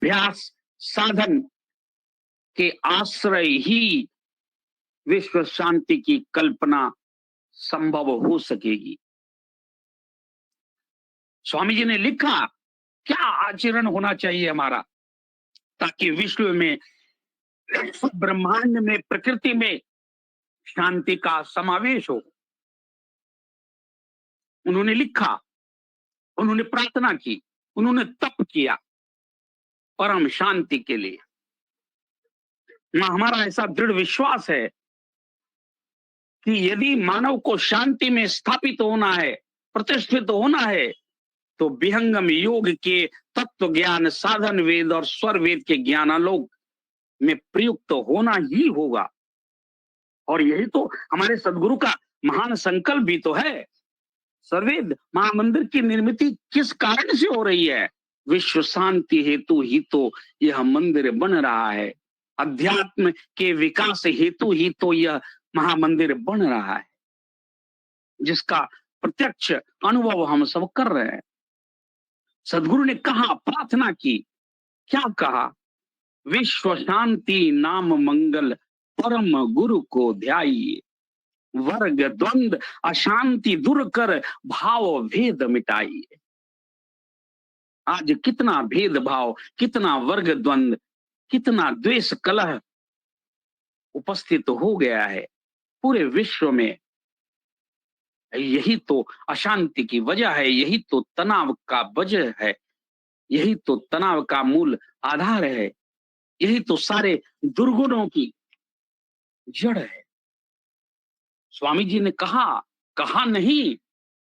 अभ्यास साधन के आश्रय ही विश्व शांति की कल्पना संभव हो सकेगी। स्वामी जी ने लिखा, क्या आचरण होना चाहिए हमारा ताकि विश्व में, ब्रह्मांड में, प्रकृति में शांति का समावेश हो। उन्होंने लिखा, उन्होंने प्रार्थना की, उन्होंने तप किया परम शांति के लिए। हमारा ऐसा दृढ़ विश्वास है कि यदि मानव को शांति में स्थापित होना है, प्रतिष्ठित होना है, तो विहंगम योग के तत्व ज्ञान, साधन वेद और स्वर वेद के ज्ञानालोक में प्रयुक्त होना ही होगा। और यही तो हमारे सदगुरु का महान संकल्प भी तो है। सर्वेद महामंदिर की निर्मित किस कारण से हो रही है? विश्व शांति हेतु ही तो यह मंदिर बन रहा है। अध्यात्म के विकास हेतु ही तो यह महामंदिर बन रहा है, जिसका प्रत्यक्ष अनुभव हम सब कर रहे हैं। सदगुरु ने कहा, प्रार्थना की, क्या कहा? विश्व शांति नाम मंगल परम गुरु को ध्याइए, वर्ग द्वंद अशांति दूर कर भाव भेद मिटाइए। आज कितना भेदभाव, कितना वर्ग द्वंद, कितना द्वेष कलह उपस्थित हो गया है पूरे विश्व में। यही तो अशांति की वजह है, यही तो तनाव का वजह है, यही तो तनाव का मूल आधार है, यही तो सारे दुर्गुणों की जड़ है। स्वामी जी ने कहा नहीं,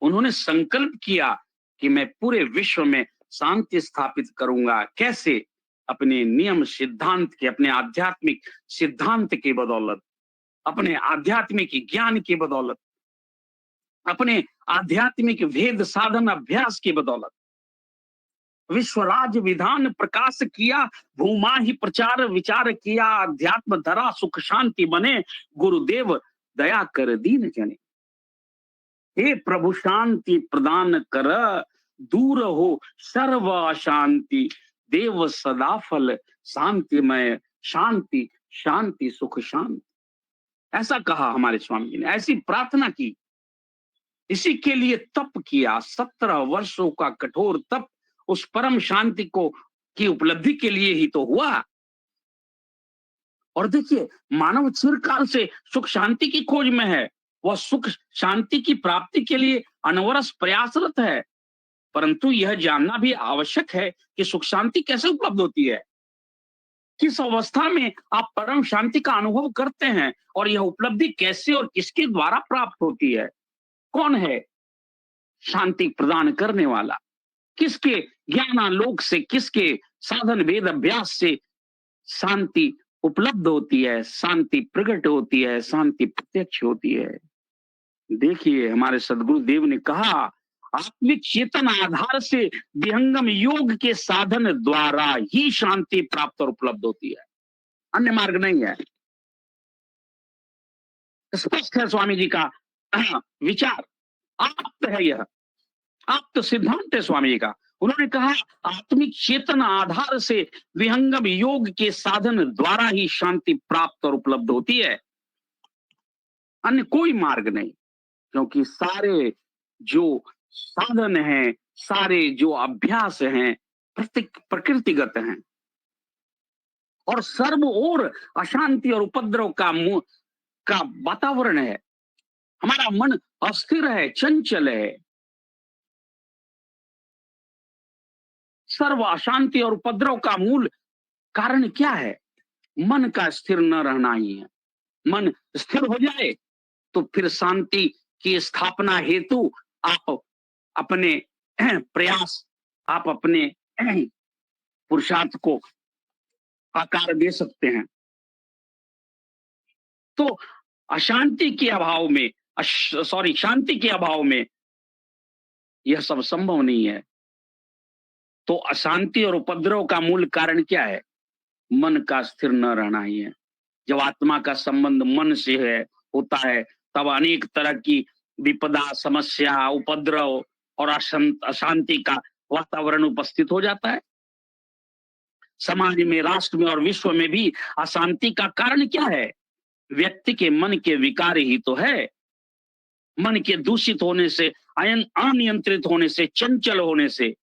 उन्होंने संकल्प किया कि मैं पूरे विश्व में शांति स्थापित करूंगा। कैसे? अपने नियम सिद्धांत के, अपने आध्यात्मिक सिद्धांत की बदौलत, अपने आध्यात्मिक ज्ञान की बदौलत, अपने आध्यात्मिक वेद साधन अभ्यास की बदौलत। विश्वराज विधान प्रकाश किया, भूमा ही प्रचार विचार किया, अध्यात्म धरा सुख शांति बने, गुरुदेव दया कर दीन जने। हे प्रभु शांति प्रदान कर, दूर हो सर्व अशांति, देव सदा फल शांतिमय, शांति शांति सुख शांति। ऐसा कहा हमारे स्वामी जी ने, ऐसी प्रार्थना की, इसी के लिए तप किया। 17 वर्षों का कठोर तप उस परम शांति को की उपलब्धि के लिए ही तो हुआ। और देखिए, मानव चिरकाल से सुख शांति की खोज में है, वह सुख शांति की प्राप्ति के लिए अनवरत प्रयासरत है। परंतु यह जानना भी आवश्यक है कि सुख शांति कैसे उपलब्ध होती है, किस अवस्था में आप परम शांति का अनुभव करते हैं, और यह उपलब्धि कैसे और किसके द्वारा प्राप्त होती है। कौन है शांति प्रदान करने वाला? किसके ज्ञानालोक से, किसके साधन वेद अभ्यास से शांति उपलब्ध होती है, शांति प्रकट होती है, शांति प्रत्यक्ष होती है। देखिए, हमारे सदगुरु देव ने कहा, आत्मिक चेतन आधार से विहंगम योग के साधन द्वारा ही शांति प्राप्त और उपलब्ध होती है, अन्य मार्ग नहीं है। स्पष्ट है स्वामी जी का विचार, आप्त है, यह आप्त सिद्धांत है स्वामी जी का। उन्होंने कहा, आत्मिक चेतन आधार से विहंगम योग के साधन द्वारा ही शांति प्राप्त और उपलब्ध होती है, अन्य कोई मार्ग नहीं। क्योंकि सारे जो साधन हैं, सारे जो अभ्यास हैं, प्रकृतिगत हैं, और सर्व ओर अशांति और उपद्रव का वातावरण है। हमारा मन अस्थिर है, चंचल है। सर्व अशांति और उपद्रव का मूल कारण क्या है? मन का स्थिर न रहना ही है। मन स्थिर हो जाए तो फिर शांति की स्थापना हेतु आप अपने प्रयास, आप अपने पुरुषार्थ को आकार दे सकते हैं। तो अशांति के अभाव में, शांति के अभाव में यह सब संभव नहीं है। तो अशांति और उपद्रव का मूल कारण क्या है? मन का स्थिर न रहना ही है। जब आत्मा का संबंध मन से होता है, तब अनेक तरह की विपदा, समस्या, उपद्रव और अशांति का वातावरण उपस्थित हो जाता है। समाज में, राष्ट्र में और विश्व में भी अशांति का कारण क्या है? व्यक्ति के मन के विकार ही तो है। मन के दूषित होने से, अनियंत्रित होने से, चंचल होने से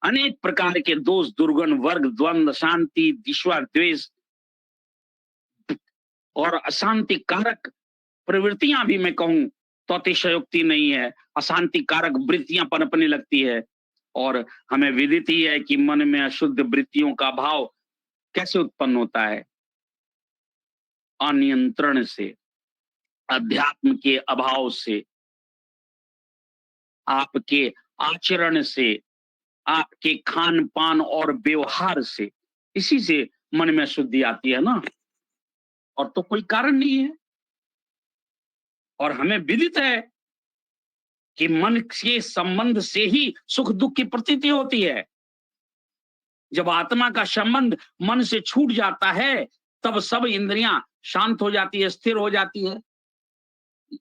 अनेक प्रकार के दोष, दुर्गुण, वर्ग, द्वंद्व, शांति, ईर्ष्या, द्वेष और अशांति कारक प्रवृत्तियां भी मैं कहूं तो अतिशयोक्ति नहीं है। अशांति कारक वृत्तियां पनपने लगती है और हमें विदित ही है कि मन में अशुद्ध वृत्तियों का भाव कैसे उत्पन्न होता है? अनियंत्रण से, अध्यात्म के अभाव से, आपके आचरण से, आपके खान पान और व्यवहार से, इसी से मन में अशुद्धि आती है ना, और तो कोई कारण नहीं है। और हमें विदित है कि मन के संबंध से ही सुख दुख की प्रतीति होती है। जब आत्मा का संबंध मन से छूट जाता है तब सब इंद्रियां शांत हो जाती है, स्थिर हो जाती है।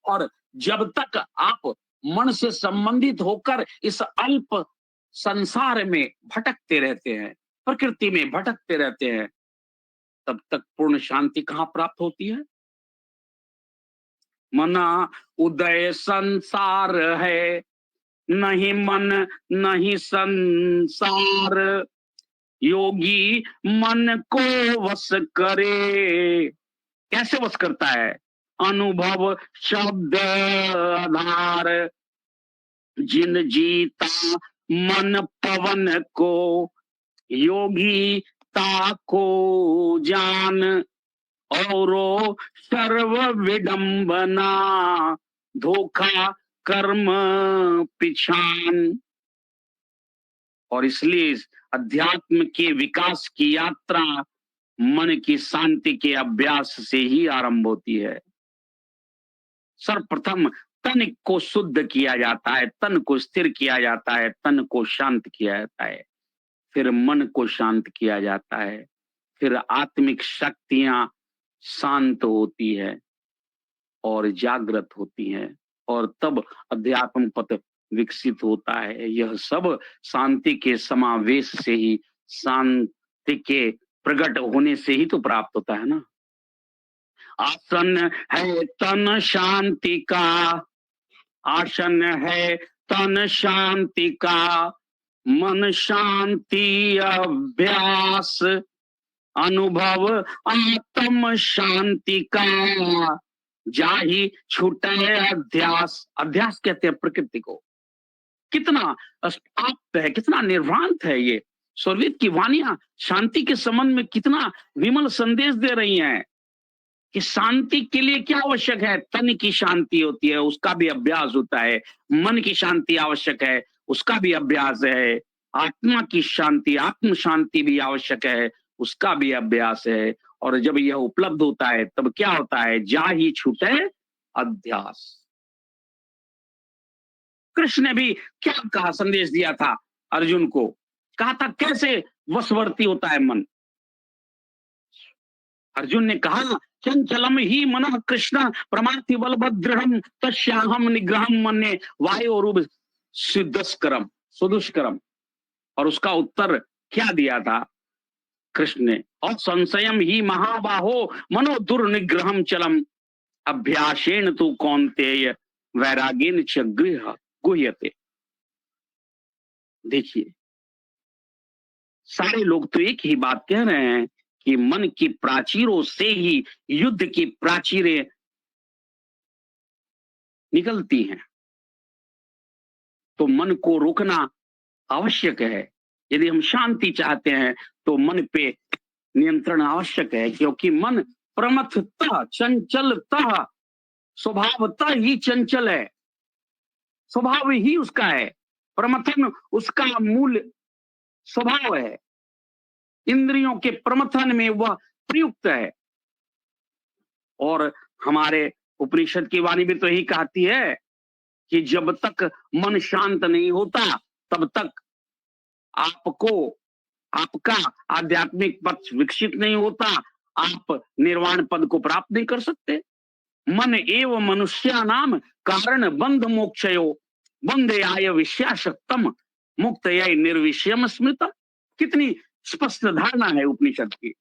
और जब तक आप मन से संबंधित होकर इस अल्प संसार में भटकते रहते हैं, प्रकृति में भटकते रहते हैं, तब तक पूर्ण शांति कहां प्राप्त होती है? मना उदय संसार है, नहीं मन नहीं संसार, योगी मन को वश करे। कैसे वश करता है? अनुभव शब्द आधार, जिन जीता मन पवन को, योगी ताको जान, औरो सर्व विडंबना, धोखा कर्म पिछान। और इसलिए इस अध्यात्म के विकास की यात्रा मन की शांति के अभ्यास से ही आरंभ होती है। सर्वप्रथम तन को शुद्ध किया जाता है, तन को स्थिर किया जाता है, तन को शांत किया जाता है, फिर मन को शांत किया जाता है, फिर आत्मिक शक्तियां शांत होती है और जागृत होती हैं, और तब अध्यात्म पथ विकसित होता है। यह सब शांति के समावेश से ही, शांति के प्रकट होने से ही तो प्राप्त होता है ना। आसन है तन शांति का, आसन है तन शांति का, मन शांति अभ्यास, अनुभव आत्म शांति का, जाहि छूटे अध्यास। अध्यास कहते हैं प्रकृति को। कितना आप्त है, कितना निर्भ्रांत है ये। स्वर्गीय की वाणियां शांति के संबंध में कितना विमल संदेश दे रही हैं कि शांति के लिए क्या आवश्यक है? तन की शांति होती है, उसका भी अभ्यास होता है। मन की शांति आवश्यक है, उसका भी अभ्यास है। आत्मा की शांति, आत्म शांति भी आवश्यक है, उसका भी अभ्यास है। और जब यह उपलब्ध होता है तब क्या होता है? जा ही छूटे अध्यास। कृष्ण ने भी क्या कहा, संदेश दिया था अर्जुन को? कहा था कैसे वशवर्ती होता है मन। अर्जुन ने कहा चंचलम ही मन कृष्ण प्रमाथि बलभद्रहम तस्याहम निग्रहम मन्ये वायोरूप सिद्धस्करम सुदुष्करम। और उसका उत्तर क्या दिया था कृष्ण ने? और संशयम ही महाबाहो मनो दुर्निग्रहम चलम, अभ्यासेन तु कौन्तेय वैरागेन च गृह गुह्यते। देखिए, सारे लोग तो एक ही बात कह रहे हैं कि मन की प्राचीरों से ही युद्ध की प्राचीरें निकलती हैं। तो मन को रोकना आवश्यक है। यदि हम शांति चाहते हैं तो मन पे नियंत्रण आवश्यक है, क्योंकि मन प्रमथतः चंचलतः स्वभावतः ही चंचल है, स्वभाव ही उसका है। प्रमथन उसका मूल स्वभाव है, इंद्रियों के प्रमथन में वह प्रयुक्त है। और हमारे उपनिषद की वाणी भी तो यही कहती है कि जब तक मन शांत नहीं होता तब तक आपको, आपका आध्यात्मिक पथ विकसित नहीं होता, आप निर्वाण पद को प्राप्त नहीं कर सकते। मन एव मनुष्यानाम कारण बंध मोक्षयो, बंधे आय विषयाशक्तम मुक्त निर्विषयम स्मृत। कितनी स्पष्ट धारणा है उपनिषद की।